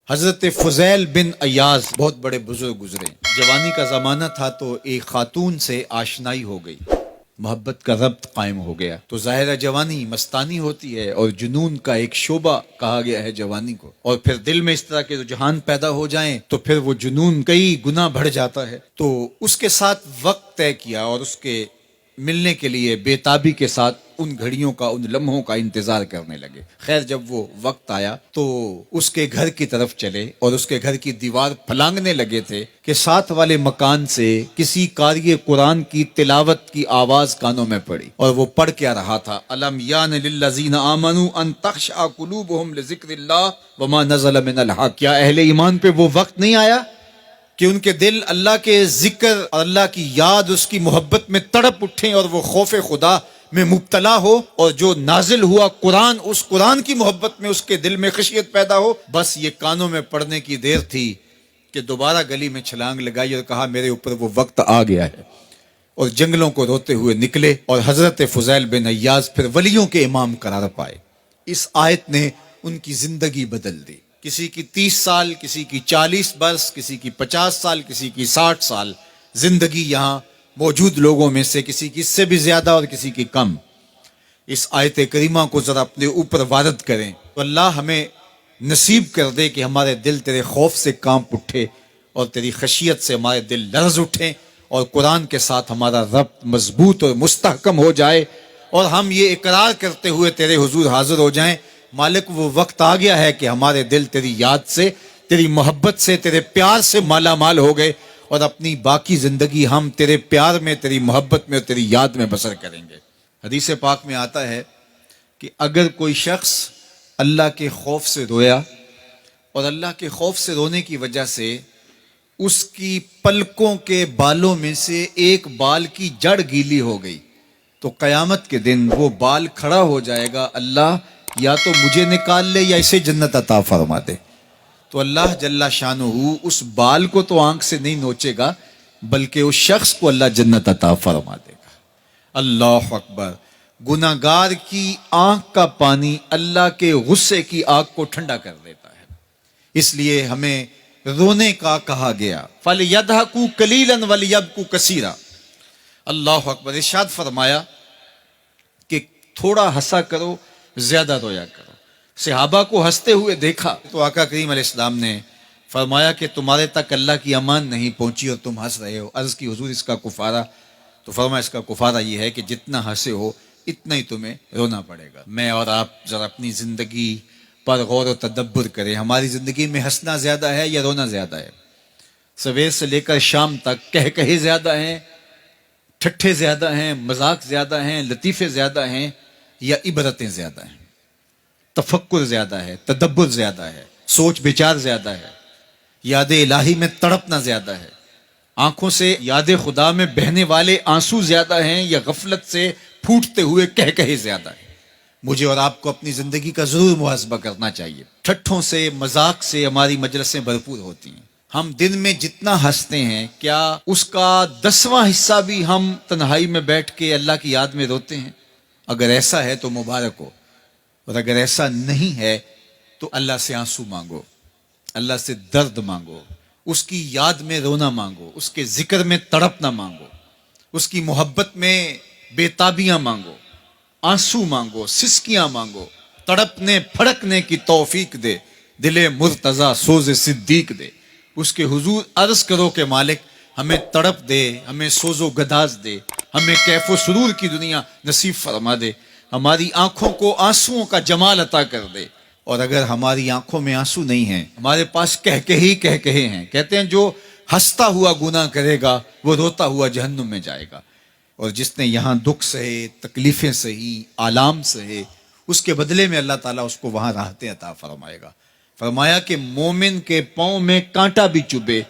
حضرت فضیل بن ایاز بہت بڑے بزرگ گزرے. جوانی کا زمانہ تھا تو ایک خاتون سے آشنائی ہو گئی، محبت کا ربط قائم ہو گیا. تو ظاہرہ جوانی مستانی ہوتی ہے اور جنون کا ایک شعبہ کہا گیا ہے جوانی کو، اور پھر دل میں اس طرح کے رجحان پیدا ہو جائیں تو پھر وہ جنون کئی گنا بڑھ جاتا ہے. تو اس کے ساتھ وقت طے کیا اور اس کے ملنے کے لیے بے تابی کے ساتھ ان گھڑیوں کا، ان لمحوں کا انتظار کرنے لگے. خیر جب وہ وقت آیا تو اس کے گھر کی طرف چلے اور اس کے گھر کی دیوار پھلانگنے لگے تھے کہ ساتھ والے مکان سے کسی قاری قرآن کی تلاوت کی آواز کانوں میں پڑی. اور وہ پڑھ کیا رہا تھا، الم یان للذین آمنوا ان تخشع قلوبهم لذکر اللہ وما نزل من الحق. کیا اہل ایمان پہ وہ وقت نہیں آیا کہ ان کے دل اللہ کے ذکر اور اللہ کی یاد، اس کی محبت میں تڑپ اٹھیں اور وہ خوف خدا میں مبتلا ہو، اور جو نازل ہوا قرآن، اس قرآن کی محبت میں اس کے دل میں خشیت پیدا ہو. بس یہ کانوں میں پڑنے کی دیر تھی کہ دوبارہ گلی میں چھلانگ لگائی اور کہا میرے اوپر وہ وقت آ گیا ہے، اور جنگلوں کو روتے ہوئے نکلے. اور حضرت فضیل بن ایاز پھر ولیوں کے امام قرار پائے. اس آیت نے ان کی زندگی بدل دی. کسی کی 30 سال، کسی کی 40 برس، کسی کی 50 سال، کسی کی 60 سال زندگی یہاں موجود لوگوں میں سے کسی کی اس سے بھی زیادہ اور کسی کی کم. اس آیت کریمہ کو ذرا اپنے اوپر وارد کریں تو اللہ ہمیں نصیب کر دے کہ ہمارے دل تیرے خوف سے کانپ اٹھے اور تیری خشیت سے ہمارے دل لرز اٹھیں، اور قرآن کے ساتھ ہمارا ربط مضبوط اور مستحکم ہو جائے، اور ہم یہ اقرار کرتے ہوئے تیرے حضور حاضر ہو جائیں، مالک وہ وقت آ گیا ہے کہ ہمارے دل تیری یاد سے، تیری محبت سے، تیرے پیار سے مالا مال ہو گئے، اور اپنی باقی زندگی ہم تیرے پیار میں، تیری محبت میں اور تیری یاد میں بسر کریں گے. حدیث پاک میں آتا ہے کہ اگر کوئی شخص اللہ کے خوف سے رویا اور اللہ کے خوف سے رونے کی وجہ سے اس کی پلکوں کے بالوں میں سے ایک بال کی جڑ گیلی ہو گئی تو قیامت کے دن وہ بال کھڑا ہو جائے گا، اللہ یا تو مجھے نکال لے یا اسے جنت عطا فرما دے. تو اللہ جل شانہ اس بال کو تو آنکھ سے نہیں نوچے گا، بلکہ اس شخص کو اللہ جنت عطا فرما دے گا. اللہ اکبر. گناہگار کی آنکھ کا پانی اللہ کے غصے کی آگ کو ٹھنڈا کر دیتا ہے. اس لیے ہمیں رونے کا کہا گیا، فَلْيَضْحَكُوا قَلِيلًا وَلْيَبْكُوا كَثِيرًا. اللہ اکبر. ارشاد فرمایا کہ تھوڑا ہنسا کرو، زیادہ رویا کرو. صحابہ کو ہنستے ہوئے دیکھا تو آقا کریم علیہ السلام نے فرمایا کہ تمہارے تک اللہ کی امان نہیں پہنچی اور تم ہنس رہے ہو. عرض کی حضور اس کا کفارہ؟ تو فرمایا اس کا کفارہ یہ ہے کہ جتنا ہنسے ہو اتنا ہی تمہیں رونا پڑے گا. میں اور آپ ذرا اپنی زندگی پر غور و تدبر کریں. ہماری زندگی میں ہنسنا زیادہ ہے یا رونا زیادہ ہے؟ سویر سے لے کر شام تک کہے زیادہ ہیں، ٹھٹھے زیادہ ہیں، مذاق زیادہ ہیں، لطیفے زیادہ ہیں، یا عبرتیں زیادہ ہیں؟ تفکر زیادہ ہے، تدبر زیادہ ہے، سوچ بچار زیادہ ہے، یاد الہی میں تڑپنا زیادہ ہے، آنکھوں سے یاد خدا میں بہنے والے آنسو زیادہ ہیں، یا غفلت سے پھوٹتے ہوئے کہے زیادہ ہیں؟ مجھے اور آپ کو اپنی زندگی کا ضرور محاسبہ کرنا چاہیے. ٹھٹھوں سے، مذاق سے ہماری مجلسیں بھرپور ہوتی ہیں. ہم دن میں جتنا ہنستے ہیں کیا اس کا 10واں حصہ بھی ہم تنہائی میں بیٹھ کے اللہ کی یاد میں روتے ہیں؟ اگر ایسا ہے تو مبارک ہو، اور اگر ایسا نہیں ہے تو اللہ سے آنسو مانگو، اللہ سے درد مانگو، اس کی یاد میں رونا مانگو، اس کے ذکر میں تڑپنا مانگو، اس کی محبت میں بے تابیاں مانگو، آنسو مانگو، سسکیاں مانگو. تڑپنے پھڑکنے کی توفیق دے، دل مرتضی سوز صدیق دے. اس کے حضور عرض کرو کہ مالک ہمیں تڑپ دے، ہمیں سوز و گداز دے، ہمیں کیف و سرور کی دنیا نصیب فرما دے، ہماری آنکھوں کو آنسوؤں کا جمال عطا کر دے. اور اگر ہماری آنکھوں میں آنسو نہیں ہیں، ہمارے پاس کہے ہیں، کہتے ہیں جو ہنستا ہوا گناہ کرے گا وہ روتا ہوا جہنم میں جائے گا، اور جس نے یہاں دکھ سہے، تکلیفیں سہی، آلام سہے، اس کے بدلے میں اللہ تعالیٰ اس کو وہاں راحتیں عطا فرمائے گا. فرمایا کہ مومن کے پاؤں میں کانٹا بھی چبھے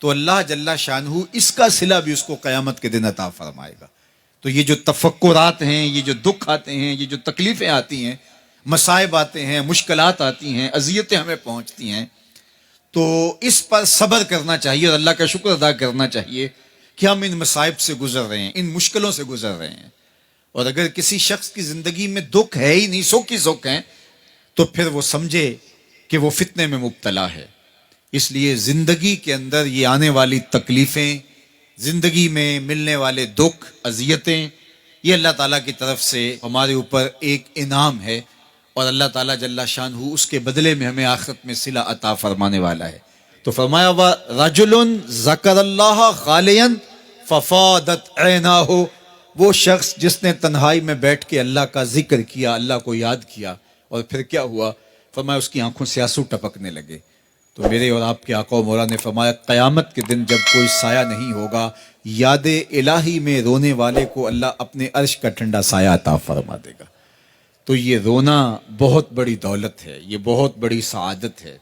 تو اللہ جل شانہ اس کا صلہ بھی اس کو قیامت کے دن عطا فرمائے گا. تو یہ جو تفکرات ہیں، یہ جو دکھ آتے ہیں، یہ جو تکلیفیں آتی ہیں، مصائب آتے ہیں، مشکلات آتی ہیں، اذیتیں ہمیں پہنچتی ہیں، تو اس پر صبر کرنا چاہیے اور اللہ کا شکر ادا کرنا چاہیے کہ ہم ان مصائب سے گزر رہے ہیں، ان مشکلوں سے گزر رہے ہیں. اور اگر کسی شخص کی زندگی میں دکھ ہے ہی نہیں، سکھ ہی سکھ ہیں، تو پھر وہ سمجھے کہ وہ فتنے میں مبتلا ہے. اس لیے زندگی کے اندر یہ آنے والی تکلیفیں، زندگی میں ملنے والے دکھ، اذیتیں، یہ اللہ تعالیٰ کی طرف سے ہمارے اوپر ایک انعام ہے، اور اللہ تعالیٰ جل شانہ اس کے بدلے میں ہمیں آخرت میں صلہ عطا فرمانے والا ہے. تو فرمایا رجل ذکر اللہ خالیا ففاضت عیناہ، وہ شخص جس نے تنہائی میں بیٹھ کے اللہ کا ذکر کیا، اللہ کو یاد کیا، اور پھر کیا ہوا؟ فرمایا اس کی آنکھوں سے آنسو ٹپکنے لگے. تو میرے اور آپ کے آقا و مولا نے فرمایا قیامت کے دن جب کوئی سایہ نہیں ہوگا، یاد الہی میں رونے والے کو اللہ اپنے عرش کا ٹھنڈا سایہ عطا فرما دے گا. تو یہ رونا بہت بڑی دولت ہے، یہ بہت بڑی سعادت ہے.